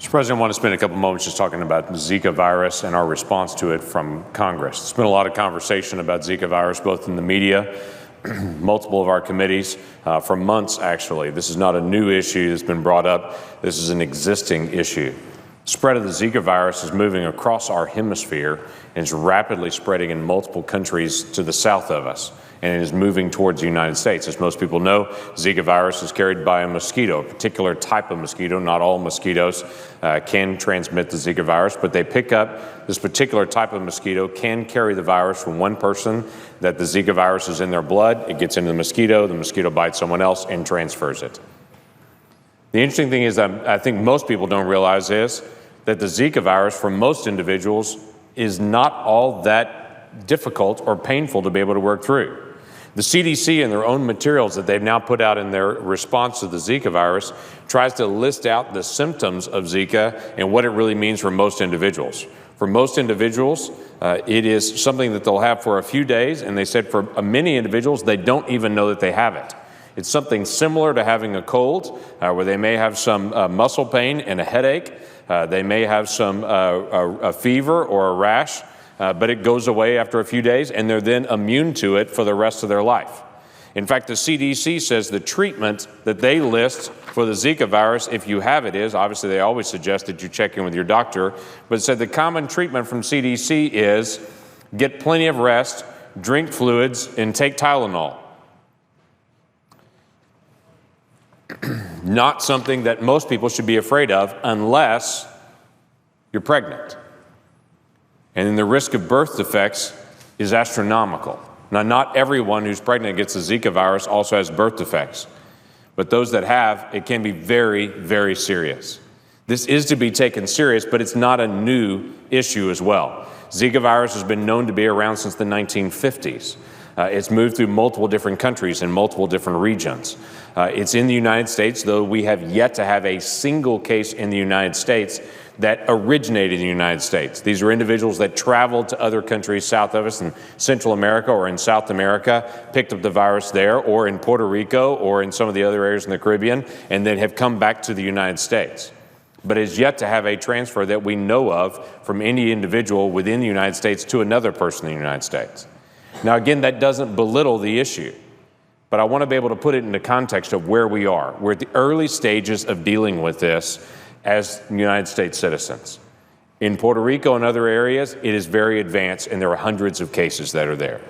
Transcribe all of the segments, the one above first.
Mr. President, I want to spend a couple moments just talking about the Zika virus and our response to it from Congress. There's been a lot of conversation about Zika virus, both in the media, multiple of our committees, for months, actually. This is not a new issue that's been brought up. This is an existing issue. Spread of the Zika virus is moving across our hemisphere and is rapidly spreading in multiple countries to the south of us, and it is moving towards the United States. As most people know, Zika virus is carried by a mosquito, a particular type of mosquito. Not all mosquitoes can transmit the Zika virus, but they pick up this particular type of mosquito, can carry the virus from one person, that the Zika virus is in their blood, it gets into the mosquito bites someone else and transfers it. The interesting thing is that I think most people don't realize is that the Zika virus for most individuals is not all that difficult or painful to be able to work through. The CDC in their own materials that they've now put out in their response to the Zika virus tries to list out the symptoms of Zika and what it really means for most individuals. For most individuals, it is something that they'll have for a few days, and they said for many individuals, they don't even know that they have it. It's something similar to having a cold, where they may have some muscle pain and a headache. They may have some a fever or a rash, but it goes away after a few days, and they're then immune to it for the rest of their life. In fact, the CDC says the treatment that they list for the Zika virus, if you have it, is, obviously they always suggest that you check in with your doctor, but it said the common treatment from CDC is get plenty of rest, drink fluids, and take Tylenol. Not something that most people should be afraid of unless you're pregnant. And then the risk of birth defects is astronomical. Now, not everyone who's pregnant gets the Zika virus also has birth defects, but those that have, it can be very, very serious. This is to be taken serious, but it's not a new issue as well. Zika virus has been known to be around since the 1950s. It's moved through multiple different countries and multiple different regions. It's in the United States, though we have yet to have a single case in the United States that originated in the United States. These are individuals that traveled to other countries south of us in Central America or in South America, picked up the virus there, or in Puerto Rico or in some of the other areas in the Caribbean, and then have come back to the United States. But is yet to have a transfer that we know of from any individual within the United States to another person in the United States. Now, again, that doesn't belittle the issue, but I want to be able to put it into context of where we are. We're at the early stages of dealing with this as United States citizens. In Puerto Rico and other areas, it is very advanced, and there are hundreds of cases that are there.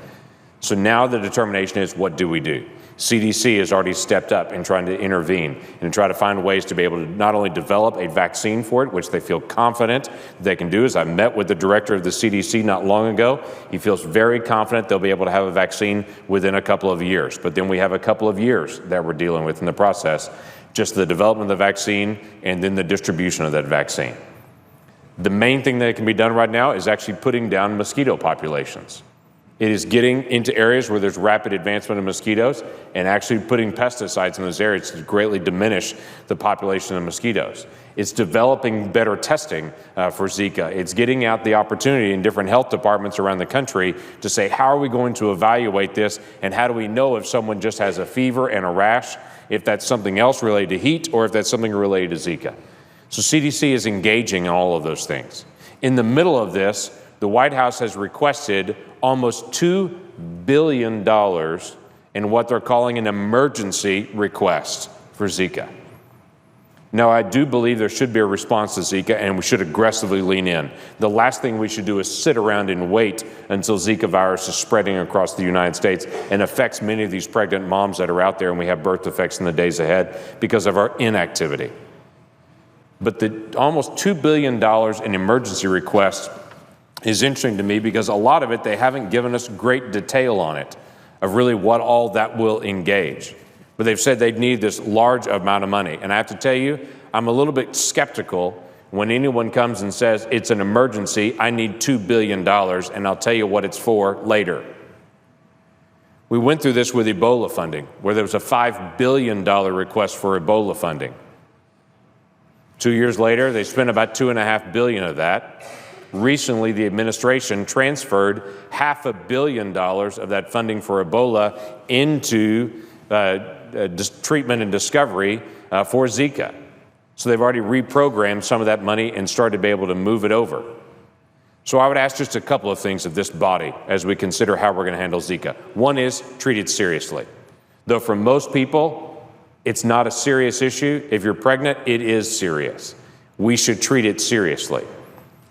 So now the determination is, what do we do? CDC has already stepped up in trying to intervene and try to find ways to be able to not only develop a vaccine for it, which they feel confident they can do. As I met with the director of the CDC not long ago, he feels very confident they'll be able to have a vaccine within a couple of years. But then we have a couple of years that we're dealing with in the process, just the development of the vaccine and then the distribution of that vaccine. The main thing that can be done right now is actually putting down mosquito populations. It is getting into areas where there's rapid advancement of mosquitoes and actually putting pesticides in those areas to greatly diminish the population of mosquitoes. It's developing better testing for Zika. It's getting out the opportunity in different health departments around the country to say, how are we going to evaluate this, and how do we know if someone just has a fever and a rash, if that's something else related to heat, or if that's something related to Zika. So CDC is engaging in all of those things. In the middle of this, the White House has requested almost $2 billion in what they're calling an emergency request for Zika. Now, I do believe there should be a response to Zika, and we should aggressively lean in. The last thing we should do is sit around and wait until Zika virus is spreading across the United States and affects many of these pregnant moms that are out there, and we have birth defects in the days ahead because of our inactivity. But the almost $2 billion in emergency requests is interesting to me because a lot of it, they haven't given us great detail on it, of really what all that will engage. But they've said they'd need this large amount of money. And I have to tell you, I'm a little bit skeptical when anyone comes and says, it's an emergency, I need $2 billion, and I'll tell you what it's for later. We went through this with Ebola funding, where there was a $5 billion request for Ebola funding. 2 years later, they spent about $2.5 billion of that. Recently, the administration transferred $500 million of that funding for Ebola into treatment and discovery for Zika. So they've already reprogrammed some of that money and started to be able to move it over. So I would ask just a couple of things of this body as we consider how we're going to handle Zika. One is treat it seriously. Though for most people, it's not a serious issue. If you're pregnant, it is serious. We should treat it seriously.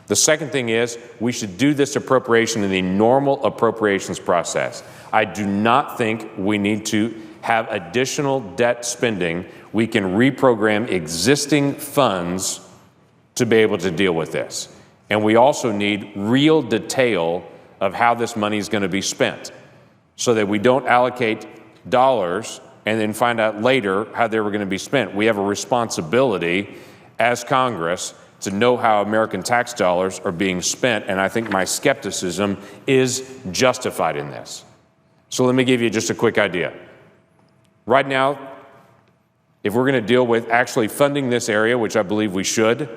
The second thing is we should do this appropriation in the normal appropriations process. I do not think we need to have additional debt spending. We can reprogram existing funds to be able to deal with this. And we also need real detail of how this money is going to be spent so that we don't allocate dollars and then find out later how they were going to be spent. We have a responsibility as Congress to know how American tax dollars are being spent, and I think my skepticism is justified in this. So let me give you just a quick idea. Right now, if we're going to deal with actually funding this area, which I believe we should,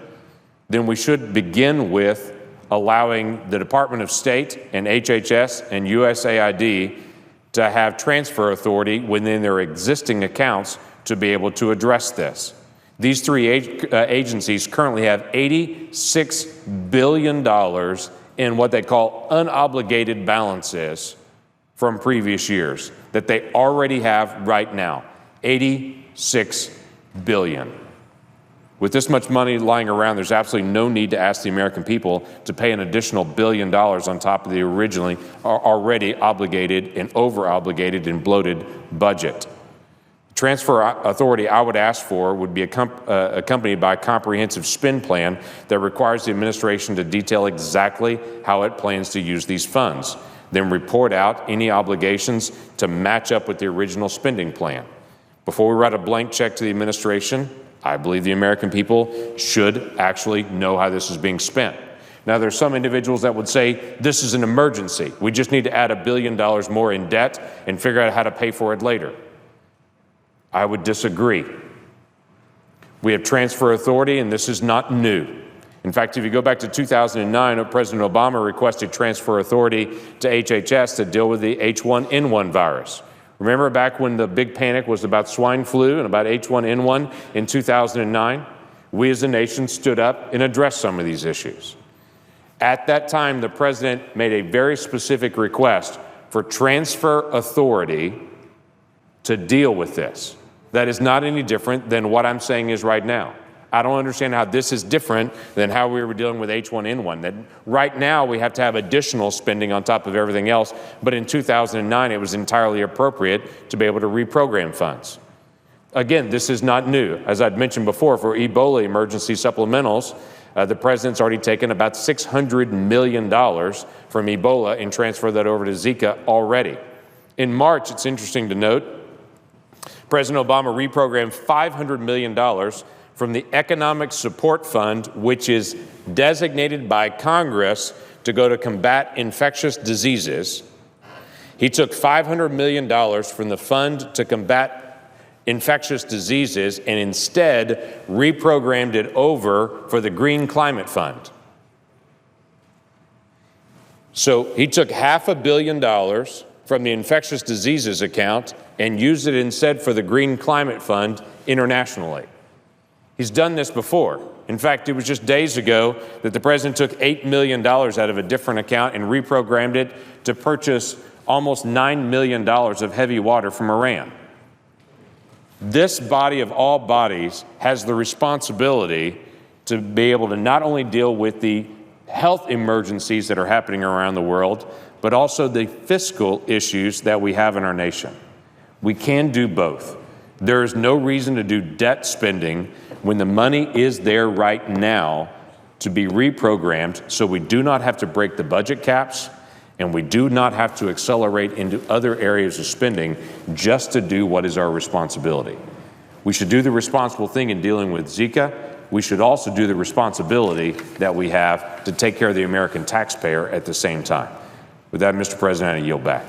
then we should begin with allowing the Department of State and HHS and USAID to have transfer authority within their existing accounts to be able to address this. These three agencies currently have $86 billion in what they call unobligated balances from previous years that they already have right now, $86 billion. With this much money lying around, there's absolutely no need to ask the American people to pay an additional $1 billion on top of the originally already obligated and over-obligated and bloated budget. Transfer authority I would ask for would be accompanied by a comprehensive spend plan that requires the administration to detail exactly how it plans to use these funds, then report out any obligations to match up with the original spending plan. Before we write a blank check to the administration, I believe the American people should actually know how this is being spent. Now, there's some individuals that would say this is an emergency. We just need to add $1 billion more in debt and figure out how to pay for it later. I would disagree. We have transfer authority, and this is not new. In fact, if you go back to 2009, President Obama requested transfer authority to HHS to deal with the H1N1 virus. Remember back when the big panic was about swine flu and about H1N1 in 2009? We as a nation stood up and addressed some of these issues. At that time, the president made a very specific request for transfer authority to deal with this. That is not any different than what I'm saying is right now. I don't understand how this is different than how we were dealing with H1N1. That right now we have to have additional spending on top of everything else, but in 2009 it was entirely appropriate to be able to reprogram funds. Again, this is not new. As I'd mentioned before, for Ebola emergency supplementals, the president's already taken about $600 million from Ebola and transferred that over to Zika already. In March, it's interesting to note, President Obama reprogrammed $500 million from the Economic Support Fund, which is designated by Congress to go to combat infectious diseases. He took $500 million from the fund to combat infectious diseases and instead reprogrammed it over for the Green Climate Fund. So he took $500 million from the infectious diseases account and used it instead for the Green Climate Fund internationally. He's done this before. In fact, it was just days ago that the president took $8 million out of a different account and reprogrammed it to purchase almost $9 million of heavy water from Iran. This body of all bodies has the responsibility to be able to not only deal with the health emergencies that are happening around the world, but also the fiscal issues that we have in our nation. We can do both. There is no reason to do debt spending when the money is there right now to be reprogrammed so we do not have to break the budget caps and we do not have to accelerate into other areas of spending just to do what is our responsibility. We should do the responsible thing in dealing with Zika. We should also do the responsibility that we have to take care of the American taxpayer at the same time. With that, Mr. President, I yield back.